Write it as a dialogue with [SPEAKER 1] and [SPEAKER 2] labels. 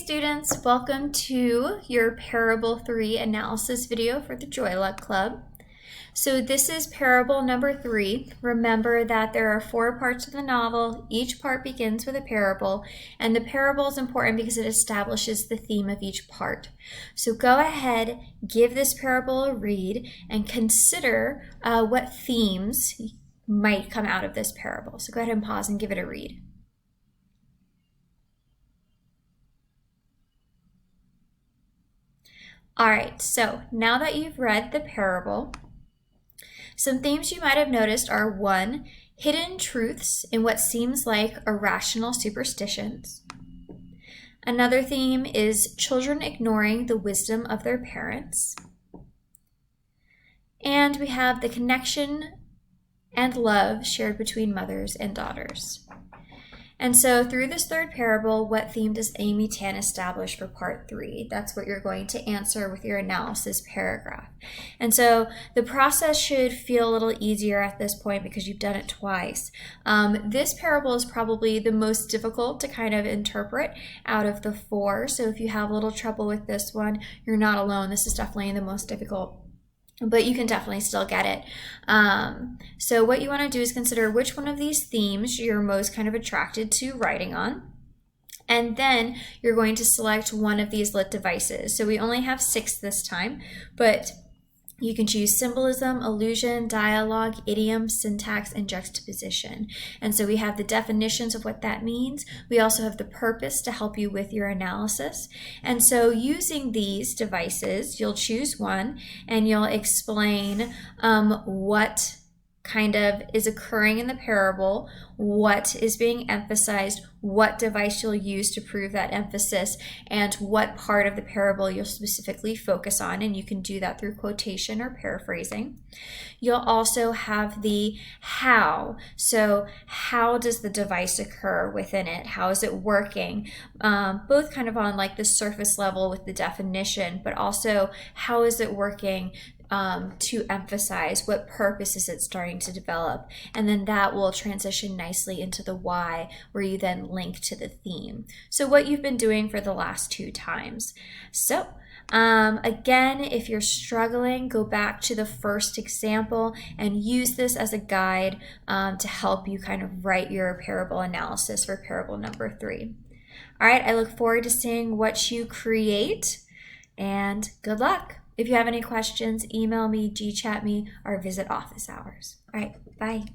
[SPEAKER 1] students, welcome to your Parable 3 analysis video for the Joy Luck Club. So this is parable number 3. Remember that there are 4 parts of the novel. Each part begins with a parable, and the parable is important because it establishes the theme of each part. So go ahead, give this parable a read, and consider what themes might come out of this parable. So go ahead and pause and give it a read. All right, so now that you've read the parable, some themes you might have noticed are 1, hidden truths in what seems like irrational superstitions. Another theme is children ignoring the wisdom of their parents. And we have the connection and love shared between mothers and daughters. And so through this third parable, what theme does Amy Tan establish for part 3? That's what you're going to answer with your analysis paragraph. And so the process should feel a little easier at this point because you've done it twice. This parable is probably the most difficult to kind of interpret out of the 4. So if you have a little trouble with this one, you're not alone. This is definitely the most difficult, but you can definitely still get it. So what you want to do is consider which one of these themes you're most kind of attracted to writing on. And then you're going to select one of these lit devices. So we only have 6 this time, but you can choose symbolism, allusion, dialogue, idiom, syntax, and juxtaposition. And so we have the definitions of what that means. We also have the purpose to help you with your analysis. And so using these devices, you'll choose one and you'll explain what kind of is occurring in the parable, what is being emphasized, what device you'll use to prove that emphasis, and what part of the parable you'll specifically focus on, and you can do that through quotation or paraphrasing. You'll also have the how. So how does the device occur within it? How is it working? Both kind of on like the surface level with the definition, but also how is it working to emphasize what purpose is it starting to develop, and then that will transition nicely into the why, where you then link to the theme. So what you've been doing for the last 2 times. So again, if you're struggling, go back to the first example and use this as a guide to help you kind of write your parable analysis for parable number 3. All right, I look forward to seeing what you create, and good luck. If you have any questions, email me, GChat me, or visit office hours. All right, bye.